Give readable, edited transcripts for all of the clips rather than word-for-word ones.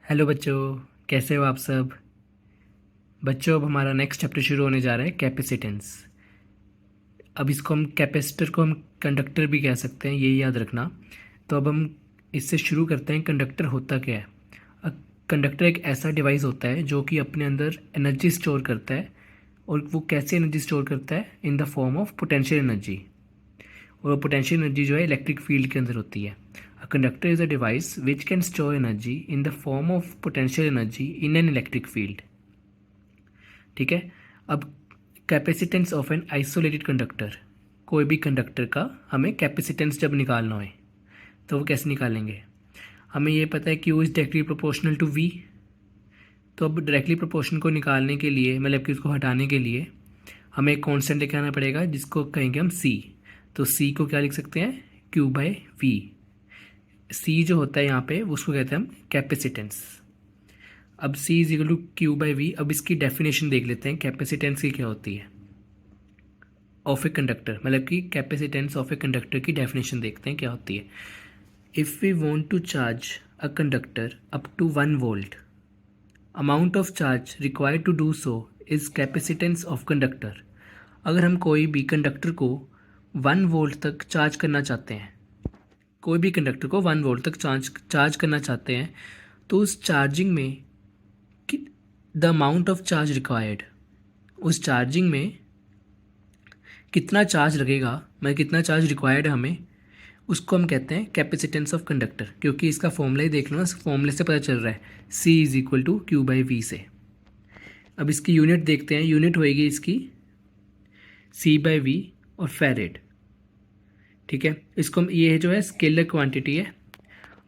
Hello बच्चों, कैसे हो आप सब। बच्चों, अब हमारा नेक्स्ट चैप्टर शुरू होने जा रहा है कैपेसिटेंस। अब इसको हम कैपेसिटर को हम कंडक्टर भी कह सकते हैं, ये याद रखना। तो अब हम इससे शुरू करते हैं। कंडक्टर होता क्या है। कंडक्टर एक ऐसा डिवाइस होता है जो कि अपने अंदर एनर्जी स्टोर करता है। और वो कैसे एनर्जी स्टोर करता है? In the form of potential energy. और पोटेंशियल एनर्जी जो है इलेक्ट्रिक फील्ड के अंदर होती है। A conductor is a device which can store energy in the form of potential energy in an electric field. ठीक है। अब capacitance of an isolated conductor, कोई भी कंडक्टर का हमें कैपेसिटेंस जब निकालना हो तो वो कैसे निकालेंगे। हमें ये पता है Q is directly proportional to V. तो अब डायरेक्टली प्रोपोर्शन को निकालने के लिए, मतलब कि उसको हटाने के लिए, हमें एक कॉन्स्टेंट लेके आना पड़ेगा जिसको कहेंगे हम सी। तो सी को क्या लिख सकते हैं? Q by we. सी जो होता है यहाँ पे उसको कहते हैं हम कैपेसिटेंस। अब C is equal to Q by V. अब इसकी डेफिनेशन देख लेते हैं कैपेसिटेंस की क्या होती है ऑफ ए कंडक्टर, मतलब कि कैपेसिटेंस ऑफ ए कंडक्टर की डेफिनेशन देखते हैं क्या होती है। If we want to charge a conductor up to 1 volt, amount of charge required to do so is capacitance of conductor. अगर हम कोई भी कंडक्टर को 1 वोल्ट तक चार्ज करना चाहते हैं, कोई भी कंडक्टर को 1 वोल्ट तक चार्ज करना चाहते हैं, तो उस चार्जिंग में the amount of charge required, उस चार्जिंग में कितना चार्ज लगेगा, मतलब कितना चार्ज रिक्वायर्ड है हमें, उसको हम कहते हैं कैपेसिटेंस ऑफ कंडक्टर। क्योंकि इसका फॉर्मूला ही देख लो ना, फॉर्मूले से पता चल रहा है C is equal to Q by V से। अब इसकी यूनिट देखते हैं। यूनिट होएगी इसकी C बाई वी और फैरेड। ठीक है, इसको हम, ये जो है स्केलर क्वांटिटी है।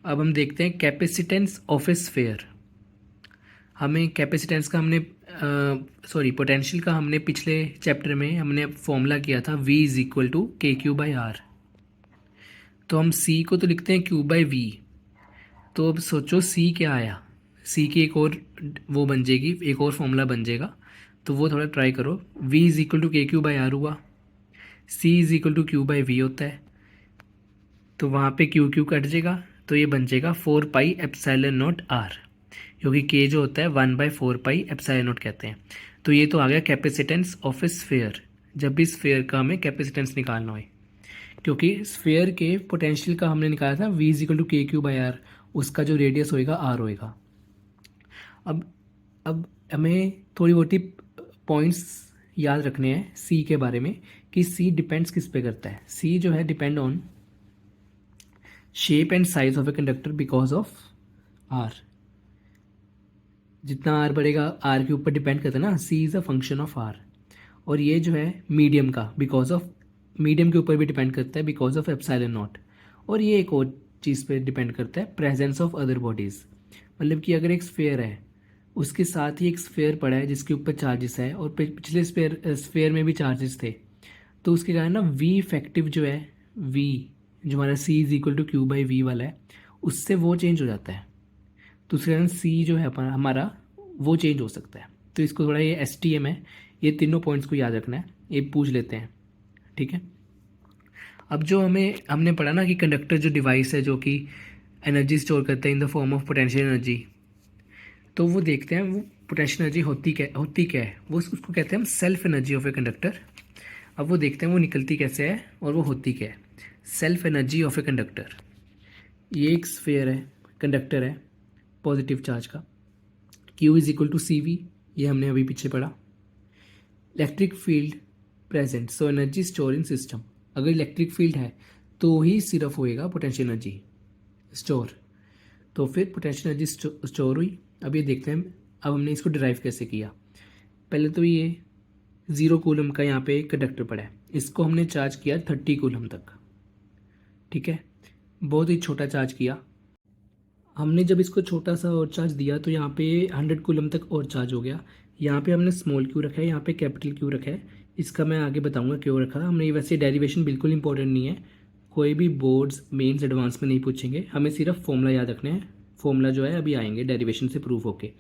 अब हम देखते हैं कैपेसिटेंस ऑफ ए स्फेयर। हमें कैपेसिटेंस का हमने पोटेंशियल का हमने पिछले चैप्टर में हमने फॉर्मूला किया था V is equal to K Q by are. तो हम C को तो लिखते हैं क्यू बाई वी। तो अब सोचो C क्या आया। C की एक और वो बन जाएगी, एक और फॉर्मूला बन जाएगा। तो वो थोड़ा ट्राई करो। V is equal to K Q by R हुआ, C is equal to Q by V होता है। तो वहाँ पे क्यू क्यू कट जाएगा, तो ये बन जाएगा 4 पाई एप्सिलॉन नॉट आर, क्योंकि के जो होता है 1/4 पाई एप्सिलॉन नॉट कहते हैं। तो ये तो आ गया कैपेसिटेंस ऑफ ए स्फेयर, जब भी स्फेयर का हमें कैपेसिटेंस निकालना हो। क्योंकि स्फेयर के पोटेंशियल का हमने निकाला था V is equal to K Q by are, उसका जो रेडियस होएगा आर होएगा। अब अब हमें थोड़ी बहुत पॉइंट्स याद रखने हैं सी के बारे में, कि सी डिपेंड्स किस पे करता है। सी जो है depend on shape and size of a conductor because of R. जितना आर बढ़ेगा आर के ऊपर डिपेंड करता है ना, C is a function of R. और ये जो है मीडियम का, बिकॉज ऑफ मीडियम के ऊपर भी डिपेंड करता है बिकॉज ऑफ एप्सिलॉन नॉट। और ये एक और चीज़ पे डिपेंड करता है, प्रेजेंस ऑफ अदर बॉडीज़। मतलब कि अगर एक स्फेयर है, उसके साथ ही एक स्फेयर पड़ा है जिसके ऊपर चार्जेस है, और पिछले स्फेयर में भी चार्जेस थे, तो उसके कारण ना वी इफेक्टिव जो है, वी जो हमारा C is equal to Q by V वाला है, उससे वो चेंज हो जाता है। तो उसके कारण सी जो है हमारा वो चेंज हो सकता है। तो इसको थोड़ा, ये एस टी एम है, ये तीनों पॉइंट्स को याद रखना है, ये पूछ लेते हैं। ठीक है। अब जो हमने पढ़ा ना कि कंडक्टर जो डिवाइस है जो कि एनर्जी स्टोर करता है in the form of potential energy, तो वो देखते हैं वो पोटेंशियल एनर्जी होती क्या है। वो उसको कहते हैं हम self energy of a conductor. अब वो देखते हैं वो निकलती कैसे है और वो होती क्या है। Self energy of a conductor, ये एक स्फेयर है, कंडक्टर है पॉजिटिव चार्ज का। Q is equal to C V, ये हमने अभी पीछे पढ़ा। Electric field present, so energy store in system. अगर इलेक्ट्रिक फील्ड है तो ही सिर्फ होएगा पोटेंशियल एनर्जी स्टोर। तो फिर पोटेंशियल एनर्जी स्टोर हुई। अब ये देखते हैं अब हमने इसको डिराइव कैसे किया। पहले तो ये 0 कूलम का यहाँ पे कंडक्टर पड़ा है, इसको हमने चार्ज किया 30 कूलम तक। ठीक है, बहुत ही छोटा चार्ज किया हमने। जब इसको छोटा सा और चार्ज दिया तो यहाँ पे 100 कूलम तक और चार्ज हो गया। यहाँ पे हमने स्मॉल क्यू रखा है, यहाँ पे कैपिटल क्यू रखा है। इसका मैं आगे बताऊंगा क्यों रखा। हमने वैसे डेरिवेशन बिल्कुल इंपॉर्टेंट नहीं है, कोई भी बोर्ड्स मेंस एडवांस में नहीं पूछेंगे, हमें सिर्फ फॉर्मूला याद रखना है। फॉर्मूला जो है अभी आएंगे डेरिवेशन से प्रूव होके।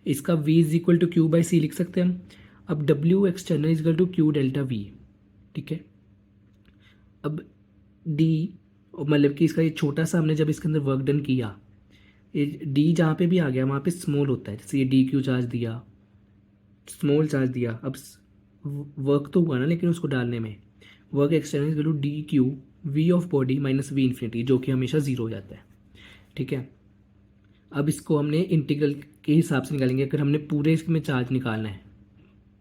इसका V is equal to Q by C लिख सकते हैं हम। अब W external is equal to Q delta V। ठीक है। अब D, मतलब कि इसका ये छोटा सा हमने जब इसके अंदर वर्क डन किया ये डी जहाँ पे भी आ गया वहाँ पे स्मॉल होता है, जैसे ये डी क्यू चार्ज दिया, स्मॉल चार्ज दिया। अब वर्क तो हुआ ना, लेकिन उसको डालने में work external equal to D Q V of body minus V infinity, जो कि हमेशा ज़ीरो हो जाता है। ठीक है, अब इसको हमने इंटीग्रल के हिसाब से निकालेंगे। अगर हमने पूरे इसमें चार्ज निकालना है,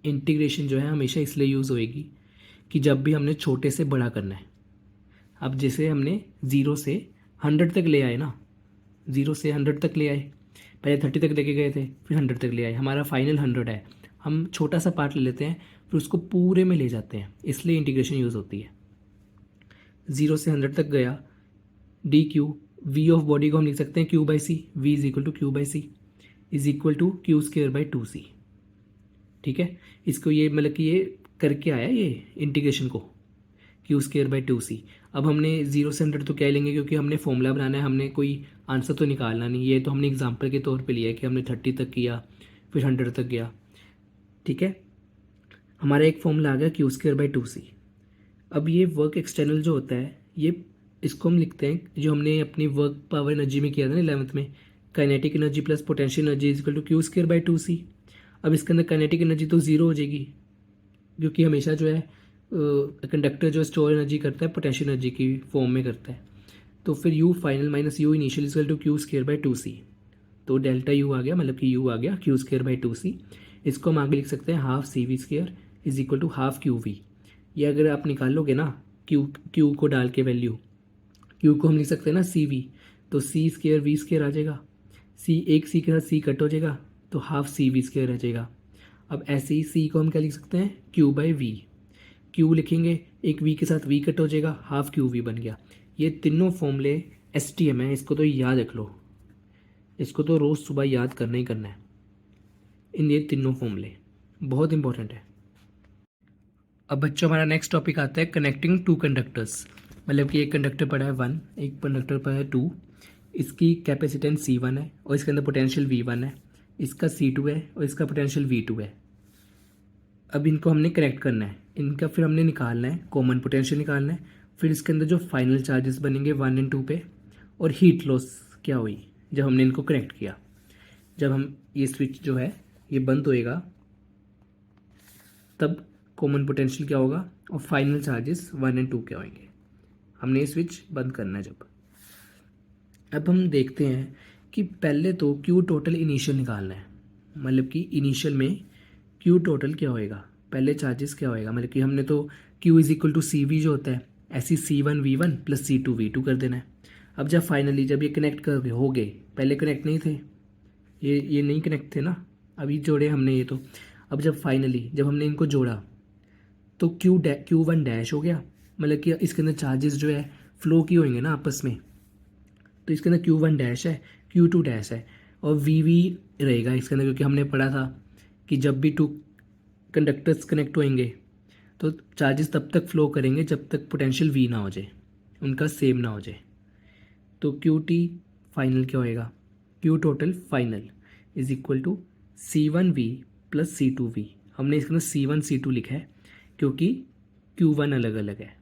इंटीग्रेशन जो है हमेशा इसलिए यूज़ होएगी कि जब भी हमने छोटे से बड़ा करना है। अब जैसे हमने 0 से 100 तक ले आए ना, 0 से 100 तक ले आए, पहले 30 तक लेके गए थे, फिर 100 तक ले आए, हमारा फाइनल 100 है। हम छोटा सा पार्ट ले लेते हैं, फिर उसको पूरे में ले जाते हैं, इसलिए इंटीग्रेशन यूज़ होती है। 0 से 100 तक गया, D Q V of body को हम लिख सकते हैं Q by C, V is equal to Q by C is equal to Q square by 2c। ठीक है, इसको ये मतलब कि ये करके आया ये इंटीग्रेशन को, क्यू स्क्वेयर बाई 2c। अब हमने 0 से 100 तो क्या लेंगे, क्योंकि हमने फॉर्मूला बनाना है, हमने कोई आंसर तो निकालना नहीं। ये तो हमने एग्जांपल के तौर पे लिया है कि हमने 30 तक किया, फिर 100 तक गया। ठीक है, हमारा एक फॉर्मूला आ गया क्यू स्क्वेयर बाई 2c। अब ये वर्क एक्सटर्नल जो होता है, ये इसको हम लिखते हैं, जो हमने अपनी वर्क पावर एनर्जी में किया था ना 11th में, kinetic energy plus potential energy is equal to Q square by 2c। अब इसके अंदर काइनेटिक एनर्जी तो ज़ीरो हो जाएगी, क्योंकि हमेशा जो है कंडक्टर जो स्टोर एनर्जी करता है पोटेंशियल एनर्जी की फॉर्म में करता है। तो फिर U final minus U initial is equal to Q square by 2c। तो डेल्टा यू आ गया, मतलब कि यू आ गया क्यू स्क्वेयर बाई 2c। इसको हम आगे लिख सकते हैं half C V square is equal to half Q V. ये अगर आप निकालोगे ना क्यू को डाल के वैल्यू, क्यू को हम लिख सकते हैं ना सी वी, तो सी स्क्वेयर वी स्क्वेयर आ जाएगा, सी एक सी के साथ सी कट हो जाएगा, तो हाफ सी वी स्क्वेयर रह जाएगा। अब ऐसे ही सी को हम क्या लिख सकते हैं, क्यू बाई वी, क्यू लिखेंगे, एक वी के साथ वी कट हो जाएगा, हाफ क्यू वी बन गया। ये तीनों फॉर्मूले एस टी एम है, इसको तो याद रख लो, इसको तो रोज़ सुबह याद करना ही करना है। इन ये तीनों फॉर्मूले बहुत इंपॉर्टेंट है। अब बच्चों हमारा नेक्स्ट टॉपिक आता है कनेक्टिंग टू कंडक्टर्स। मतलब कि एक कंडक्टर पड़ा है 1, एक कंडक्टर पड़ा है 2, इसकी कैपेसिटेंस C1 है और इसके अंदर पोटेंशियल V1 है, इसका C2 है और इसका पोटेंशियल V2 है। अब इनको हमने कनेक्ट करना है, इनका फिर हमने निकालना है, कॉमन पोटेंशियल निकालना है, फिर इसके अंदर जो फाइनल चार्जेस बनेंगे 1 और 2 पे, और हीट लॉस क्या हुई जब हमने इनको कनेक्ट किया। जब हम ये स्विच जो है ये बंद होएगा, तब कॉमन पोटेंशियल क्या होगा और फाइनल चार्जेस 1 और 2 क्या होंगे। हमने ये स्विच बंद करना है जब। अब हम देखते हैं कि पहले तो क्यू टोटल इनिशियल निकालना है, मतलब कि इनिशियल में क्यू टोटल क्या होएगा, पहले चार्जेस क्या होएगा। मतलब कि हमने तो Q is equal to C V जो होता है, ऐसी C1 V1 plus C2 V2 कर देना है। अब जब फाइनली जब ये कनेक्ट कर हो गए, पहले कनेक्ट नहीं थे, ये नहीं कनेक्ट थे ना, अभी जोड़े हमने ये तो। अब जब फाइनली जब हमने इनको जोड़ा तो Q1 डैश हो गया, मतलब कि इसके अंदर चार्जेस जो है फ्लो की होंगे ना आपस में, तो इसके अंदर Q1 डैश है, Q2 डैश है और VV रहेगा इसके अंदर, क्योंकि हमने पढ़ा था कि जब भी 2 कंडक्टर्स कनेक्ट होंगे तो चार्जेस तब तक फ्लो करेंगे जब तक पोटेंशियल V ना हो जाए, उनका सेम ना हो जाए। तो QT फाइनल क्या होएगा, Q total final is equal to C1V plus C2V। हमने इसके अंदर C1 C2 लिखा है क्योंकि Q1 अलग अलग है,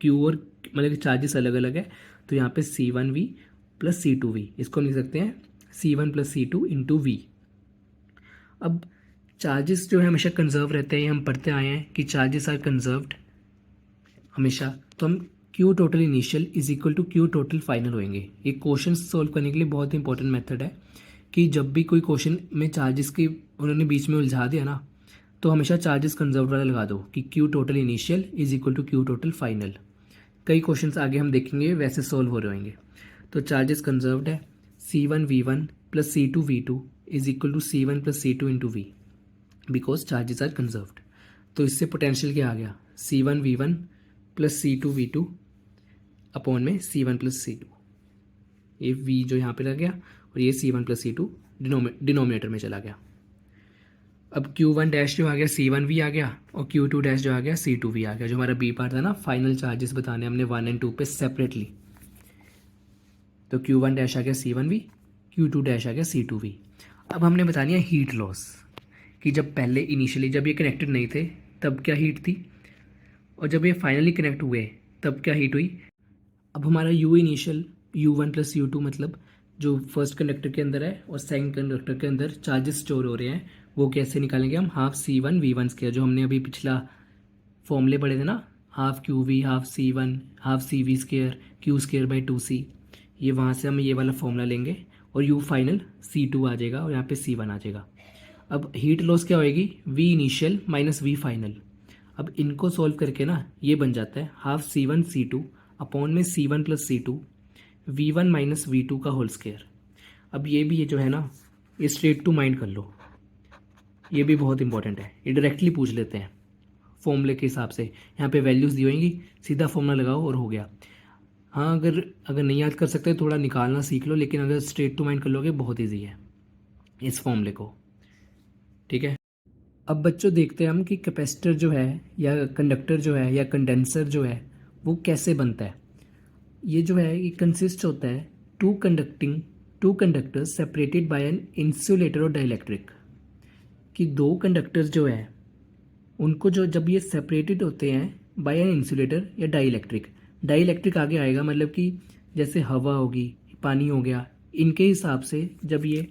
Q और मतलब कि चार्जेस अलग अलग है, तो यहाँ पे C1V प्लस C2V, इसको हम लिख सकते हैं C1 plus C2 into V। अब चार्जेस जो है हमेशा कंजर्व रहते हैं, ये हम पढ़ते आए हैं कि चार्जेस आर कंजर्व्ड हमेशा। तो हम Q total initial is equal to Q total final होंगे। ये क्वेश्चन सॉल्व करने के लिए बहुत इंपॉर्टेंट मेथड है कि जब भी कोई क्वेश्चन में चार्जेस की उन्होंने बीच में उलझा दिया ना, तो हमेशा चार्जेस कंजर्व वाला लगा दो कि Q total initial is equal to Q total final. कई क्वेश्चंस आगे हम देखेंगे वैसे सॉल्व हो रहे होंगे। तो चार्जेस कंजर्व्ड है, C1V1 plus C2V2 is equal to C1 plus C2 into V, because charges are conserved. तो इससे पोटेंशियल क्या आ गया, C1V1 प्लस C2V2 अपॉन में C1 प्लस C2, ये V जो यहाँ पे लग गया और ये C1 प्लस C2 डिनोमिनेटर में चला गया। अब Q1 डैश जो आ गया C1V आ गया और Q2 डैश जो आ गया C2V आ गया। जो हमारा बी पार्ट था ना, फाइनल चार्जेस बताने हमने 1 और 2 पे सेपरेटली, तो Q1 डैश आ गया C1V, Q2 डैश आ गया C2V। अब हमने बतानी है हीट लॉस, कि जब पहले इनिशियली जब ये कनेक्टेड नहीं थे तब क्या हीट थी, और जब ये फाइनली कनेक्ट हुए तब क्या हीट हुई। अब हमारा U initial U1 plus U2 मतलब जो फर्स्ट कंडक्टर के अंदर है और सेकंड कंडक्टर के अंदर चार्जेस स्टोर हो रहे हैं, वो कैसे निकालेंगे हम, हाफ C1 V1 स्क्वायर, जो हमने अभी पिछला फॉर्मूले पढ़े थे ना, half QV half C1 half CV square Q²/2C, ये वहाँ से हम ये वाला फॉर्मूला लेंगे और U फाइनल C2 आ जाएगा और यहाँ पे C1 आ जाएगा। अब हीट लॉस क्या होएगी, V initial minus V final. अब इनको सॉल्व करके ना ये बन जाता है हाफ C1 C2 अपॉन में C1 + C2 V1 minus V2 का होल स्क्वायर। अब ये भी ये जो है ना, ये स्ट्रेट टू माइंड कर लो, ये भी बहुत इंपॉर्टेंट है, ये डायरेक्टली पूछ लेते हैं फॉर्मूले के हिसाब से। यहाँ पे वैल्यूज़ दी होंगी, सीधा फॉर्मूला लगाओ और हो गया। हाँ, अगर नहीं याद कर सकते थोड़ा निकालना सीख लो, लेकिन अगर स्ट्रेट टू माइंड कर लोगे बहुत ईजी है इस फॉर्मूले को। ठीक है, अब बच्चों देखते हैं हम कि कैपेसिटर जो है या कंडक्टर जो है या कंडेंसर जो है वो कैसे बनता है। ये जो है ये कंसिस्ट होता है two conductors separated by an insulator और डाइलेक्ट्रिक, कि दो कंडक्टर्स जो है उनको जो जब ये सेपरेटेड होते हैं बाय एन इंसुलेटर या डाइलेक्ट्रिक आगे आएगा, मतलब कि जैसे हवा होगी, पानी हो गया, इनके हिसाब से जब ये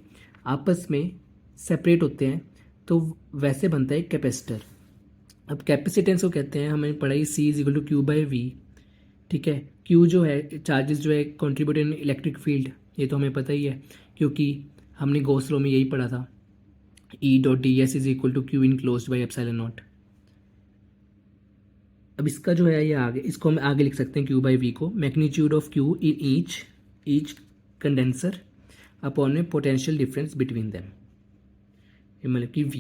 आपस में सेपरेट होते हैं तो वैसे बनता है कैपेसिटर। अब कैपेसिटेंस को कहते हैं, हमें पढ़ाई C=Q/V। ठीक है, Q जो है चार्जेस जो है कंट्रीब्यूट इन इलेक्ट्रिक फील्ड, ये तो हमें पता ही है क्योंकि हमने गॉस लॉ में यही पढ़ा था, E.ds = Q/E. अब इसका जो है ये आगे, इसको हम आगे लिख सकते हैं Q/V को, magnitude of Q in each condenser upon में पोटेंशियल डिफरेंस बिटवीन देम, ये मतलब कि V।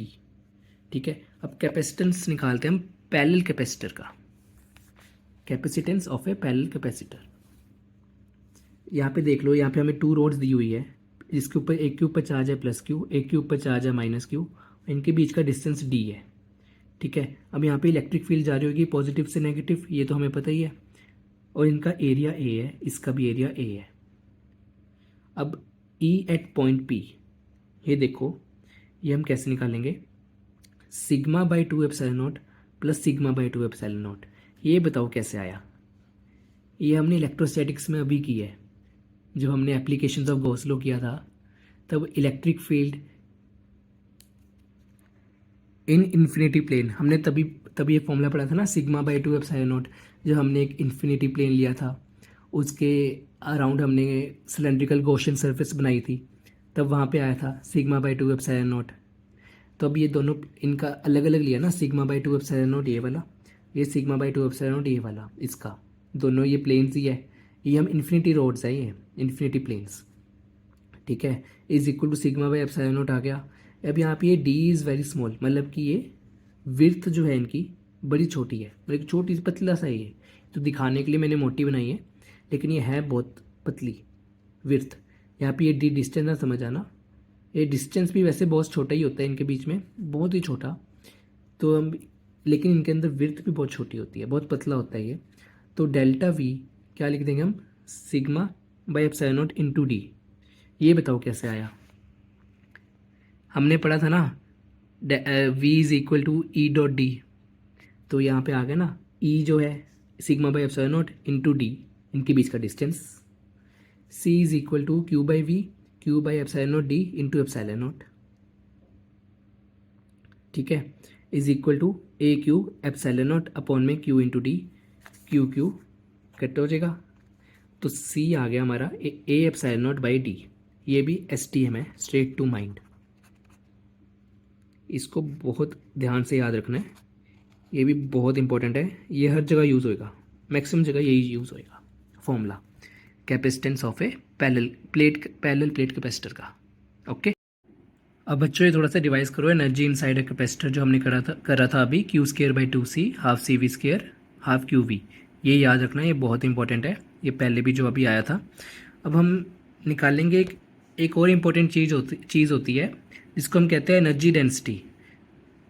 ठीक है, अब कैपेसिटेंस निकालते हैं हम पैरेलल कैपेसिटर का, capacitance of A parallel capacitor. यहाँ पे देख लो, यहाँ पे हमें 2 रोड्स दी हुई है, जिसके ऊपर एक के ऊपर चार्ज है +Q, एक के ऊपर चार्ज है -Q, इनके बीच का डिस्टेंस D है। ठीक है, अब यहाँ पे इलेक्ट्रिक फील्ड जा रही होगी पॉजिटिव से नेगेटिव, ये तो हमें पता ही है, और इनका एरिया A है, इसका भी एरिया A है। अब E एट पॉइंट P, ये देखो, ये हम कैसे निकालेंगे, σ/2ε0 + σ/2ε0। ये बताओ कैसे आया, ये हमने इलेक्ट्रोस्टैटिक्स में अभी की है, जब हमने एप्लीकेशंस ऑफ गॉस लॉ किया था, तब electric field in infinity plane, हमने तभी ये फॉर्मूला पढ़ा था ना, σ/2ε0, जब हमने एक इन्फिनिटी प्लेन लिया था, उसके अराउंड हमने सिलेंड्रिकल गॉसियन सरफेस बनाई थी, तब वहाँ पे आया था σ/2ε0। तो अब ये दोनों इनका अलग अलग लिया ना, σ/2ε0 ये वाला, ये σ/2ε0 ये वाला, इसका दोनों ये प्लेन्स ही है, ये हम इन्फिनिटी रोड्स है, ये इन्फिनिटी प्लेन्स। ठीक है, = σ/ε0 आ गया। अब यहाँ पे ये D इज़ वेरी स्मॉल, मतलब कि ये विड्थ जो है इनकी बड़ी छोटी है, मतलब छोटी पतला सा ये, तो दिखाने के लिए मैंने मोटी बनाई है, लेकिन ये है बहुत पतली विड्थ। यहाँ पे ये D डिस्टेंस ना समझ आना, ये डिस्टेंस भी वैसे बहुत छोटा ही होता है इनके बीच में, बहुत ही छोटा, तो हम, लेकिन इनके अंदर विड्थ भी बहुत छोटी होती है, बहुत पतला होता है ये। तो ΔV क्या लिख देंगे हम, σ/ε0 × D। ये बताओ कैसे आया, हमने पढ़ा था ना V = E.D, तो यहाँ पे आ गया ना, E जो है σ/ε0 × D, इनके बीच का डिस्टेंस, C = Q/V Q/ε0D × ε0। ठीक है, = AQ अपॉन में Q × D, Q कट हो जाएगा, तो C आ गया हमारा Aε0/D। ये भी STM है, स्ट्रेट टू माइंड, इसको बहुत ध्यान से याद रखना है, ये भी बहुत इंपॉर्टेंट है, ये हर जगह यूज़ होएगा, मैक्सिमम जगह यही यूज़ होएगा formula, capacitance of A parallel plate capacitor का। ओके, अब बच्चों ये थोड़ा सा रिवाइज करो, एनर्जी इनसाइड ए कैपेसिटर जो हमने करा था अभी, Q²/2C half CV² half QV, ये याद रखना, ये बहुत इंपॉर्टेंट है, ये पहले भी जो अभी आया था। अब हम निकालेंगे एक और इम्पोर्टेंट चीज़ होती है, जिसको हम कहते हैं एनर्जी डेंसिटी,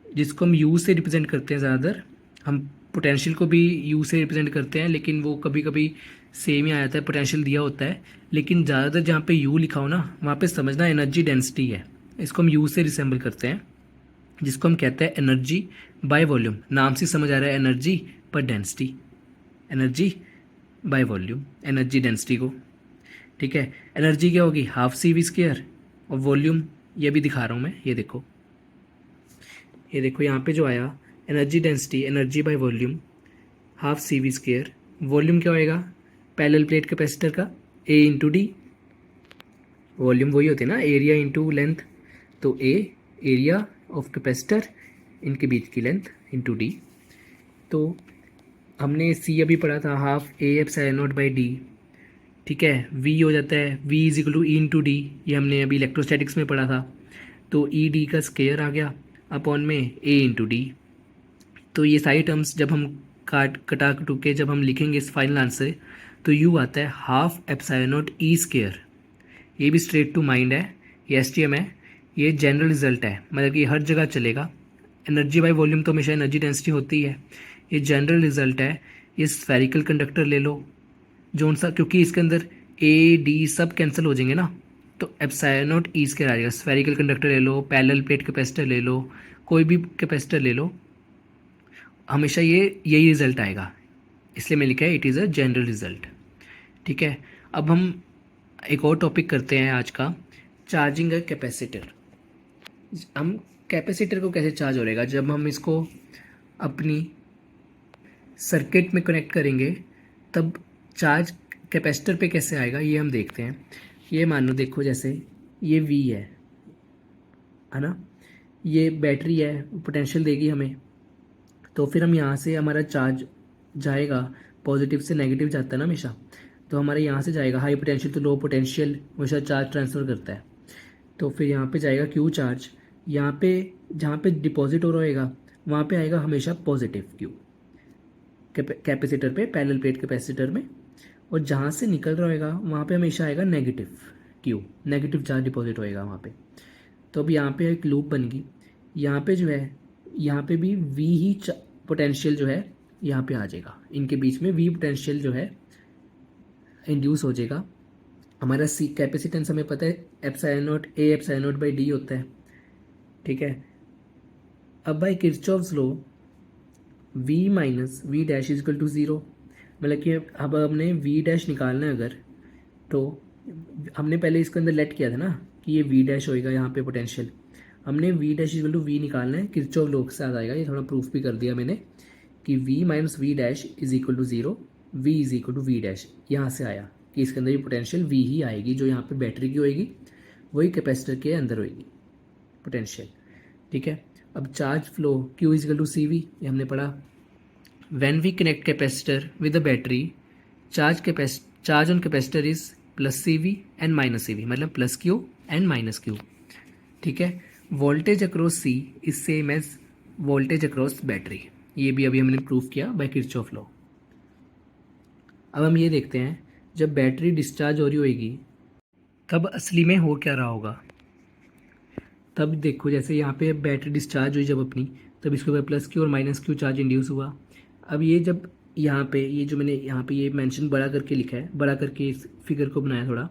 जिसको हम U से रिप्रेजेंट करते हैं ज़्यादातर। हम पोटेंशियल को भी U से रिप्रेजेंट करते हैं, लेकिन वो कभी कभी सेम ही आ जाता है, पोटेंशियल दिया होता है, लेकिन ज़्यादातर जहाँ पे U लिखा हो ना, वहाँ पे समझना एनर्जी डेंसिटी है, इसको हम U से रिसेंबल करते हैं, जिसको हम कहते हैं एनर्जी बाय वॉल्यूम। नाम से समझ आ रहा है एनर्जी पर density, energy by volume, energy density को। ठीक है। एनर्जी क्या होगी, हाफ सी वी स्क्वायर, और वॉल्यूम ये भी दिखा रहा हूँ मैं, ये देखो यहाँ पे जो आया energy density, energy by volume half C V square, volume क्या होएगा पैरेलल प्लेट कैपेसिटर का ए इंटू डी, वॉल्यूम वही होते हैं ना, एरिया इंटू लेंथ, तो ए एरिया ऑफ कैपेसिटर, इनके बीच की लेंथ इंटू डी। तो हमने सी अभी पढ़ा था half A epsilon not by D, ठीक है। वी हो जाता है V is equal to E into D, ये हमने अभी इलेक्ट्रोस्टैटिक्स में पढ़ा था, तो ई डी का स्क्वायर आ गया अपॉन में ए इंटू डी। तो ये सारी टर्म्स जब हम कटा कटू के जब हम लिखेंगे इस फाइनल आंसर, तो यू आता है half epsilon not E square, ये भी स्ट्रेट टू माइंड है, ये एसटीएम है, ये जनरल रिजल्ट है, मतलब कि हर जगह चलेगा। एनर्जी बाय वॉल्यूम तो हमेशा एनर्जी डेंसिटी होती है, ये जनरल रिजल्ट है। ये स्फेरिकल कंडक्टर ले लो जोन सा, क्योंकि इसके अंदर ए डी सब कैंसिल हो जाएंगे ना, तो एप्सिलॉन नॉट ई स्क्वायर आ जाएगा। स्फेरिकल कंडक्टर ले लो, पैरेलल प्लेट कैपेसिटर ले लो, कोई भी कैपेसिटर ले लो, हमेशा यही रिजल्ट आएगा, इसलिए मैं लिखा है it is a general result. ठीक है, अब हम एक और टॉपिक करते हैं आज का, चार्जिंग अ कैपेसिटर। हम कैपेसिटर को कैसे चार्ज हो रहेगा, जब हम इसको अपनी सर्किट में कनेक्ट करेंगे तब चार्ज कैपेसिटर पे कैसे आएगा ये हम देखते हैं। ये मान लो देखो, जैसे ये V है ना, ये बैटरी है, पोटेंशियल देगी हमें, तो फिर हम यहाँ से हमारा चार्ज जाएगा, पॉजिटिव से नेगेटिव जाता है ना हमेशा, तो हमारे यहाँ से जाएगा हाई पोटेंशियल तो लो पोटेंशियल हमेशा चार्ज ट्रांसफ़र करता है, तो फिर यहाँ पे जाएगा क्यू चार्ज, यहाँ पे जहाँ पे डिपॉजिट हो रहेगा वहाँ पे आएगा हमेशा पॉजिटिव क्यू कैपेसिटर पे, पैरेलल प्लेट कैपेसिटर में, और जहाँ से निकल रहा होगा वहाँ पे हमेशा आएगा negative Q, negative charge deposit होएगा वहाँ पे। तो अब यहाँ पे एक लूप बन गई, यहाँ पे जो है यहाँ पे भी V ही पोटेंशियल जो है यहाँ पे आ जाएगा, इनके बीच में V पोटेंशियल जो है इंड्यूस हो जाएगा। हमारा सी कैपेसिटेंस हमें पता है epsilon not A epsilon not by D होता है, ठीक है। अब by Kirchhoff's law V minus V dash is equal to zero, मतलब कि अब हमने V डैश निकालना है अगर, तो हमने पहले इसके अंदर लेट किया था ना कि ये V डैश होएगा यहाँ पे पोटेंशियल, हमने V dash is equal to V निकालना है, किरचॉफ लॉ के साथ आएगा, ये थोड़ा प्रूफ भी कर दिया मैंने कि V minus V dash is equal to zero, V is equal to V dash, यहाँ से आया कि इसके अंदर ये पोटेंशियल V ही आएगी, जो यहाँ पे बैटरी की होएगी वही कैपेसिटर के अंदर होएगी पोटेंशियल, ठीक है। अब charge flow Q is equal to C V, ये हमने पढ़ा। When we connect capacitor with a battery, charge on capacitor is plus C V and minus C V, मतलब plus Q and minus Q, ठीक है। Voltage across C is same as voltage across battery, ये भी अभी हमने prove किया bye Kirchhoff law. अब हम ये देखते हैं जब बैटरी डिस्चार्ज हो रही होगी तब असली में हो क्या रहा होगा। तब देखो जैसे यहाँ पे बैटरी डिस्चार्ज हुई जब अपनी, तब इसके ऊपर प्लस क्यू और माइनस क्यू चार्ज इंड्यूस हुआ। अब ये जब यहाँ पे ये जो मैंने यहाँ पे ये मेंशन बड़ा करके लिखा है, बड़ा करके इस फिगर को बनाया थोड़ा,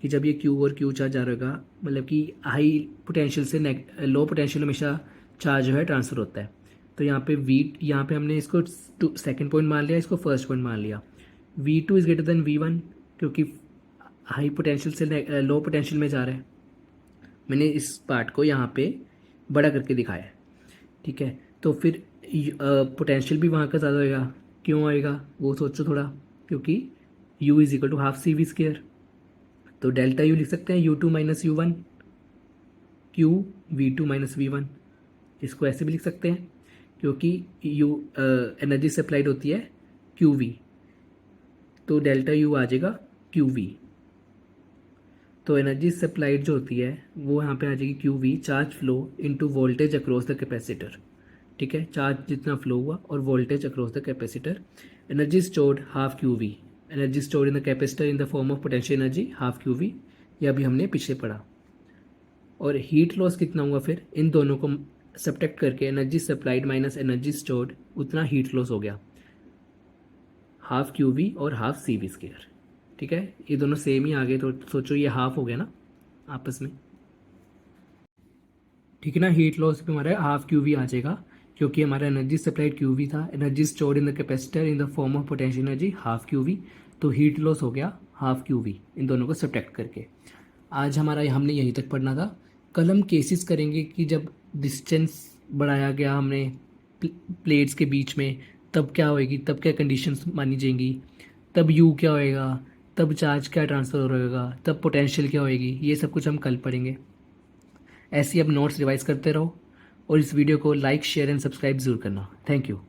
कि जब ये क्यू और क्यू चार्ज आ रहेगा, मतलब कि हाई पोटेंशियल से लो पोटेंशियल हमेशा चार्ज जो है ट्रांसफ़र होता है। तो यहाँ पे यहाँ पे हमने इसको सेकेंड पॉइंट मान लिया, इसको फर्स्ट पॉइंट मान लिया। V2 is greater than V1, क्योंकि हाई पोटेंशियल से लो पोटेंशियल में जा रहा है। मैंने इस पार्ट को यहाँ पे बड़ा करके दिखाया है, ठीक है। तो फिर पोटेंशियल भी वहाँ का ज़्यादा होएगा, क्यों आएगा वो सोचो थोड़ा, क्योंकि U is equal to half C V square, तो डेल्टा U लिख सकते हैं U2 minus U1, Q V2 minus V1, इसको ऐसे भी लिख सकते हैं क्योंकि एनर्जी सप्लाइड होती है QV, तो डेल्टा U आ जाएगा QV, तो एनर्जी सप्लाइड जो होती है वो यहाँ पे आ जाएगी QV, charge flow into voltage across the capacitor, ठीक है। चार्ज जितना फ्लो हुआ और voltage across the capacitor. Energy stored half QV, energy stored in the capacitor in the form of potential energy half QV, ये अभी हमने पीछे पढ़ा। और हीट लॉस कितना हुआ, फिर इन दोनों को सब्ट्रैक्ट करके energy supplied minus energy stored, उतना हीट लॉस हो गया, हाफ QV और हाफ सी वी स्क्वायर, ठीक है। ये दोनों सेम ही आ गए, तो सोचो ये हाफ हो गया ना आपस में, ठीक है ना। हीट लॉस पे हमारा हाफ QV आ जाएगा, क्योंकि हमारा एनर्जी सप्लाइड QV था, energy stored in the capacitor in the form of potential energy half QV, तो हीट लॉस हो गया हाफ क्यू वी, इन दोनों को सब्ट्रैक्ट करके। आज हमारा हमने यहीं तक पढ़ना था। कल हम केसेस करेंगे कि जब डिस्टेंस बढ़ाया गया हमने प्लेट्स के बीच में, तब क्या होएगी, तब क्या कंडीशंस मानी जाएंगी, तब यू क्या होएगा, तब चार्ज क्या ट्रांसफ़र होएगा, तब पोटेंशियल क्या होएगी। ये सब कुछ हम कल पढ़ेंगे। ऐसे ही अब नोट्स रिवाइज करते रहो और इस वीडियो को लाइक शेयर एंड सब्सक्राइब ज़रूर करना। Thank you.